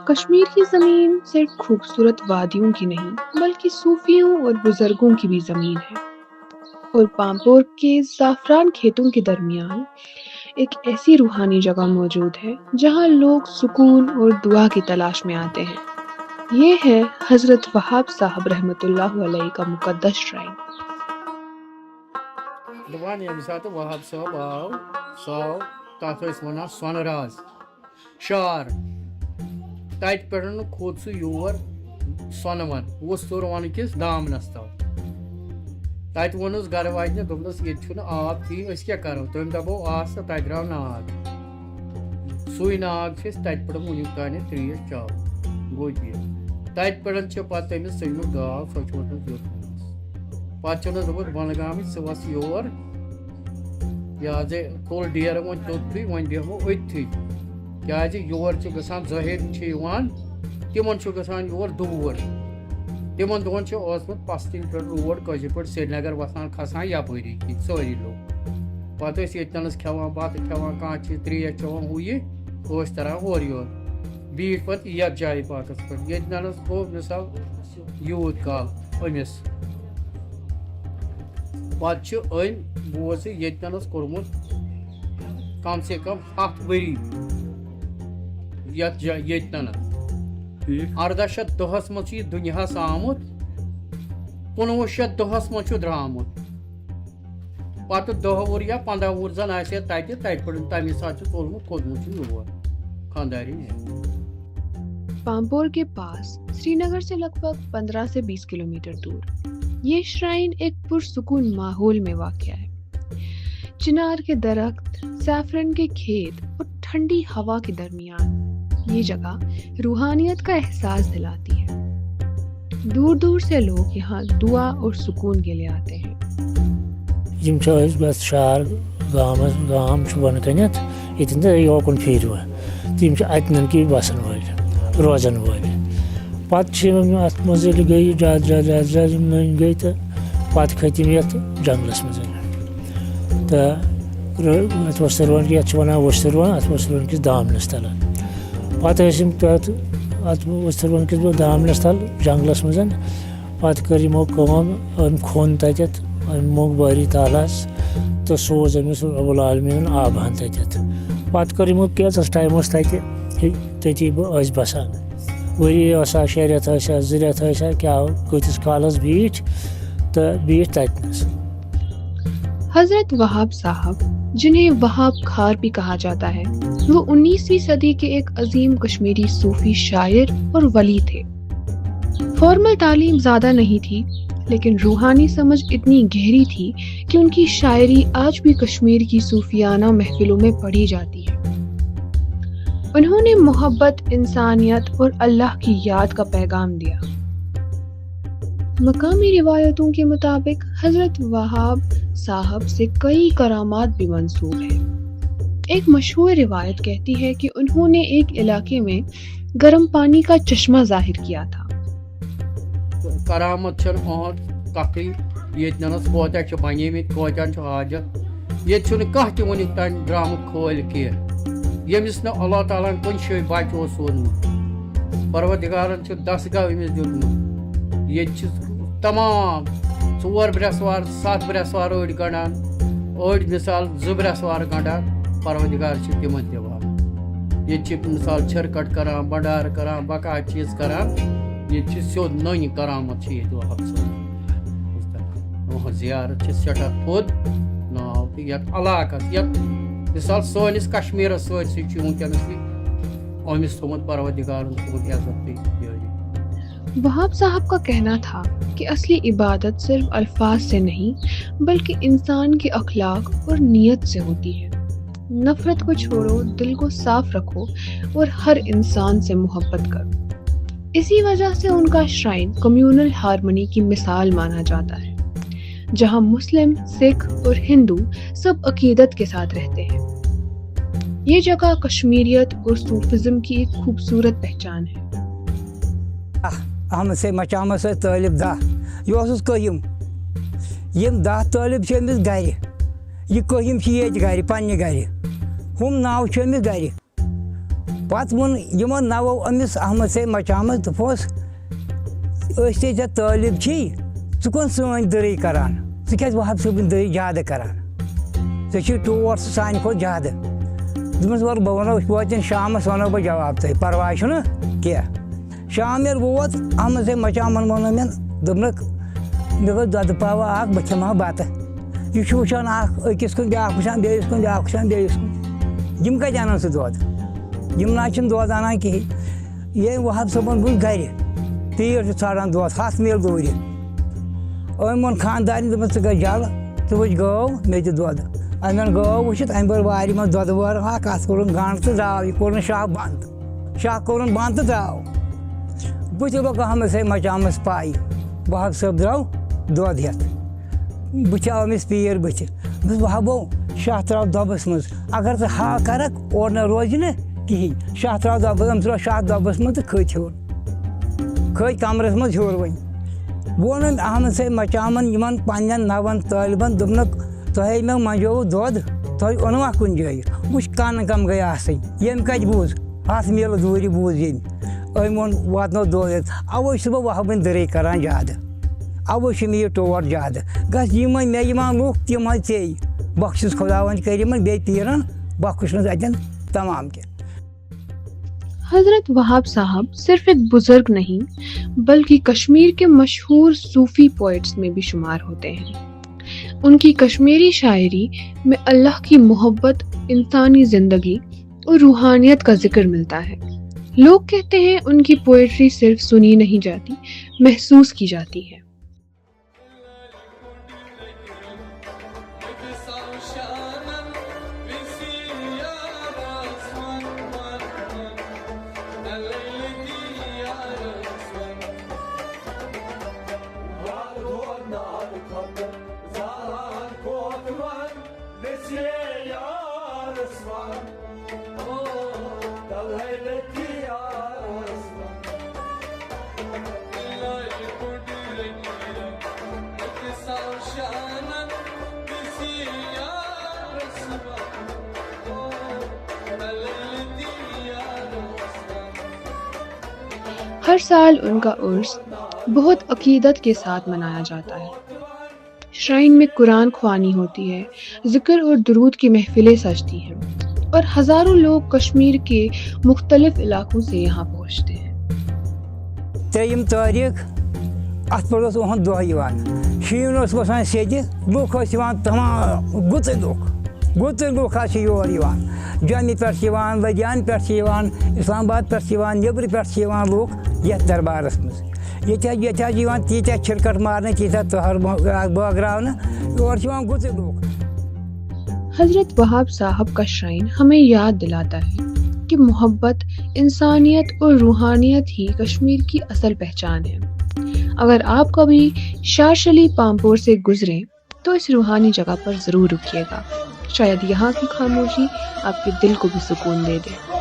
کشمیر کی زمین صرف خوبصورت وادیوں کی نہیں بلکہ صوفیوں اور بزرگوں کی بھی زمین ہے، اور پامپور کے زعفران کھیتوں کے درمیان ایک ایسی روحانی جگہ موجود ہے جہاں لوگ سکون اور دعا کی تلاش میں آتے ہیں۔ یہ ہے حضرت وہاب صاحب رحمۃ اللہ علیہ کا مقدس شرائن۔ دپان ییٚمہِ ساتہٕ وہاب صٲب آو سُہ آو تَتھ ٲسۍ وَنان سۄنہٕ راز شار، تَتہِ پٮ۪ٹھ کھوٚت سُہ یور سۄنہٕ وَن وُستُر وَن کِس دامنَس تَل۔ تَتہِ ووٚنُس گرٕ واجنہِ دوٚپنَس ییٚتہِ چھُنہٕ آب کِہیٖنۍ أسۍ کیٛاہ کَرو؟ تٔمۍ دَپو آس تہٕ تَتہِ درٛاو ناگ، سُے ناگ چھِ أسۍ تَتہِ پٮ۪ٹھ وٕنیُک تانۍ ترٛیش چاو گوٚو تی تَتہِ پٮ۪ٹھ چھِ پَتہٕ تٔمِس ژٔجمٕژ گاو سۄ چھِ ؤژمٕژ یوٚتنَس۔ پَتہٕ چھُنَس دوٚپُس بۄنہٕ ژٕ وَس یور یہِ حظ تُل ڈیرٕ وۄنۍ توٚتتھٕے وۄنۍ بیٚہمو أتتھٕے کیٛازِ یور چھُ گژھان زٲہِد چھِ یِوان تِمن چھُ گژھان یور دوٗر، تِمن دۄہن چھُ اوسمُت پَستٕنۍ پٮ۪ٹھ روڈ کٲشِر پٲٹھۍ سرینگر وَسان کھسان یَپٲری کِنۍ سٲری لُکھ، پَتہٕ ٲسۍ ییٚتنَس کھٮ۪وان بَتہٕ کھٮ۪وان کانٛہہ چیٖز ترٛیش چٮ۪وان ہُہ یہِ ٲسۍ تَران اورٕ یور بیٖٹھۍ پَتہٕ یَتھ جایہِ پاکَس پٮ۪ٹھ ییٚتنَس گوٚو مِثال یوٗت کال أمِس پَتہٕ چھُ أمۍ بوز ییٚتنَس کوٚرمُت کَم سے کَم 7 ؤری یَتھ جایہِ ییٚتنَس 1810 منٛز چھُ یہِ دُنیاہَس آمُت 1910 منٛز چھُ درٛامُت، پَتہٕ 10 وُہُر یا 15 وُہُر زَن آسہِ ہے تَتہِ پٮ۪ٹھ تَمہِ ساتہٕ چھُ تُلمُت کھوٚتمُت چھُ یور خانداری۔ پامپور کے پاس سری نگر سے لگ بھگ 15 سے 20 کلومیٹر دور یہ شرائن ایک پرسکون ماحول میں واقع ہے۔ چنار کے درخت، زعفران کے کھیت اور ٹھنڈی ہوا کے درمیان یہ جگہ روحانیت کا احساس دلاتی ہے۔ دور دور سے لوگ یہاں دعا اور سکون کے لیے آتے ہیں۔ یم بس شار گام بن کنت یہ یوکن پھیرو تم اتن کی بسان ول روزان ول پتہ ات مز گئی زیادہ زیادہ زیادہ زیادہ نن گئی تو پتہ کھتم یت جنگلس مز تو وستروان یت ونان وستروان ات وستروان کس دامنس تل پتہ تر ات وستروان کس دامنس تل جنگلس مز پتہ کر ام کھون تتھ ام موگ باری تالس تو سوز امس رب العالمین آبہن تتھ پتہ کر کیس ٹائمس تتی بسان وری آسا 6 رٮ۪تھ آسا 2 رٮ۪تھ آسا کیا کتس کالس بیٹھ تو بیٹھ تتنس۔ حضرت وہاب صاحب جنہیں وہاب کھار بھی کہا جاتا ہے وہ 19ویں صدی کے ایک عظیم کشمیری صوفی شاعر اور ولی تھے۔ فارمل تعلیم زیادہ نہیں تھی لیکن روحانی سمجھ اتنی گہری تھی کہ ان کی شاعری آج بھی کشمیر کی صوفیانہ محفلوں میں پڑھی جاتی ہے۔ انہوں نے محبت، انسانیت اور اللہ کی یاد کا پیغام دیا۔ مقامی روایتوں کے مطابق حضرت وہاب صاحب سے کئی کرامات بھی منسوب ہیں۔ ایک مشہور روایت کہتی ہے کہ انہوں نے ایک علاقے میں گرم پانی کا چشمہ ظاہر کیا تھا۔ کرامت چھن اہد کتھے یتنس کوتہ بنیمت کوتہ حاجت یہ کھانا تہ ونیک تان درامت کھول کی یمس نا اللہ تعالیٰ کن جائے بچہ سوزمت پروردگارن دستگاہ امس دیتمت یہ تمام 4 برسوار 7 برسوار اڑ گنڈان اڑ مثال 2 برسوار گنڈان پروردگار تمن دِوان یہ مثال چھرکٹ کران بنڈار کران بقا چیز کران یہ سیود نٔنۍ کرامت یہ وہاب صٲب زیارت سٹھا تھوٚد ناو تہٕ یتھ علاقس یتھ مثال سٲنِس کشمیرس سٲرسٕے چھُ وٕنکیٚنس أمِس تھوٚمُت پروردگارن تھوٚمُت عزت تہٕ جٲری۔ وہاب صاحب کا کہنا تھا کہ اصلی عبادت صرف الفاظ سے نہیں بلکہ انسان کے اخلاق اور نیت سے ہوتی ہے۔ نفرت کو چھوڑو، دل کو صاف رکھو اور ہر انسان سے محبت کرو۔ اسی وجہ سے ان کا شرائن کمیونل ہارمنی کی مثال مانا جاتا ہے، جہاں مسلم، سکھ اور ہندو سب عقیدت کے ساتھ رہتے ہیں۔ یہ جگہ کشمیریت اور صوفزم کی ایک خوبصورت پہچان ہے۔ احمد سے مچامس سے طالب 10 یہ قیم یم 10 طالب امس گر یہ قیم یہ گر پنہ گر ہم 9 امس گر پتہٕ ووٚن یِمو نَوو أمِس احمد سے مچامٕژ دوٚپہوس أسۍ تے ژےٚ طٲلب چھی ژٕ کُن سٲنۍ دٔرٕے کَران ژٕ کیٛازِ وہاب صٲبٕنۍ دٔرٕے زیادٕ کَران ژےٚ چھُے ٹور سُہ سانہِ کھۄتہٕ زیادٕ دوٚپمَس وَلہٕ بہٕ وَنو وٲتٮ۪ن شامَس وَنو بہٕ جواب تۄہہِ پَرواے چھُنہٕ کینٛہہ شام ییٚلہِ ووت احمد سے مچامَن ووٚنُن مےٚ دوٚپنَکھ مےٚ گوٚژھ دۄدٕ پاوا اَکھ بہٕ کھٮ۪مہٕ ہا بَتہٕ یہِ چھُ وٕچھان اَکھ أکِس کُن بیٛاکھ وٕچھان بیٚیِس کُن بیٛاکھ وٕچھان بیٚیِس کُن یِم کَتہِ اَنَن سُہ دۄد یِم نہ چھِنہٕ دۄد اَنان کِہیٖنۍ ییٚلہِ وہاب صٲبَن وٕچھ گَرِ تیٖر چھُ ژھانڈان دۄد 100 میٖل دوٗرِ أمۍ ووٚن خانٛدارنہِ دوٚپمَس ژٕ گژھ جَل ژٕ وٕچھ گٲو مےٚ دِ دۄد أمۍ اوٚن گٲو وٕچھِتھ أمۍ بٔر وارِ منٛز دۄدٕ وٲر اَکھ اَتھ کوٚرُن گنٛڈ تہٕ درٛاو یہِ کوٚرُن شاہ بنٛد شاہ کوٚرُن بنٛد تہٕ درٛاو بٕتھِ لوٚگ احمد سے مچامَس پَے وہاب صٲب درٛاو دۄد ہٮ۪تھ بٕتھِ آو أمِس پیٖر بٕتھِ دوٚپمَس وہابو شاہ ترٛاو دۄبَس منٛز اگر ژٕ ہا کَرَکھ اورٕ نہ روزِ نہٕ کِہیٖنۍ شاہ ترٛاو دۄبَس أمۍ ترٛوو شاہ دۄبَس منٛز تہٕ کھٔتۍ ہیوٚر کھٔتۍ کَمرَس منٛز ہیوٚر وۄنۍ بہٕ ووٚنُن احمد سے مچامَن یِمَن پنٛنٮ۪ن نَوَن طٲلبَن دوٚپنَکھ تۄہے مےٚ منٛجووُ دۄد تۄہہِ اوٚنوا کُنہِ جایہِ وٕچھ کَنہٕ کَم گٔے آسٕنۍ ییٚمۍ کَتہِ بوٗز 100 میٖل دوٗرِ بوٗز ییٚمۍ أمۍ ووٚن واتنو دۄد ییٚتہِ اَوَے چھُس بہٕ وہابٕنۍ دٔرٕے کَران زیادٕ اَوَے چھُ مےٚ یہِ ٹور زیادٕ گژھِ یِمَے مےٚ یِوان لُکھ تِم حظ ژیٚیہِ بخشِش خۄداوَن کٔرۍ یِمَن بیٚیہِ پیٖرَن بخشنَس اَتٮ۪ن تمام کینٛہہ حضرت وہاب صاحب صرف ایک بزرگ نہیں بلکہ کشمیر کے مشہور صوفی پوئٹس میں بھی شمار ہوتے ہیں. ان کی کشمیری شاعری میں اللہ کی محبت، انسانی زندگی اور روحانیت کا ذکر ملتا ہے. لوگ کہتے ہیں ان کی پوئٹری صرف سنی نہیں جاتی، محسوس کی جاتی ہے. ہر سال ان کا عرس بہت عقیدت کے ساتھ منایا جاتا ہے. شرائن میں قرآن خوانی ہوتی ہے، ذکر اور درود کی محفلیں سجتی ہیں اور ہزاروں لوگ کشمیر کے مختلف علاقوں سے یہاں پہنچتے ہیں. 3 تٲریٖخ اَتھ پٮ۪ٹھ اوس اُہُنٛد دۄہ یِوان شیٖن اوس وَسان سیٚدِ لُکھ ٲسۍ یِوان تمام گُژٕرۍ لُکھ حظ چھِ یور یِوان جوٚمہِ پٮ۪ٹھ چھِ یِوان لٔدیانہِ پٮ۪ٹھ چھِ یِوان اِسلام آباد پٮ۪ٹھ چھِ یِوان نیٚبرٕ پٮ۪ٹھ چھِ یِوان لُکھ یَتھ دربارَس منٛز ییٚتہِ حظ یِوان تیٖتیٛاہ چھِرکَٹ مارنہٕ تیٖتیٛاہ تٔہَر بٲگراونہٕ یور چھِ یِوان گُژٕرۍ لُکھ. حضرت وہاب صاحب کا شرائن ہمیں یاد دلاتا ہے کہ محبت، انسانیت اور روحانیت ہی کشمیر کی اصل پہچان ہے. اگر آپ کبھی شاشلی پامپور سے گزریں تو اس روحانی جگہ پر ضرور رکیے گا. شاید یہاں کی خاموشی آپ کے دل کو بھی سکون دے دے.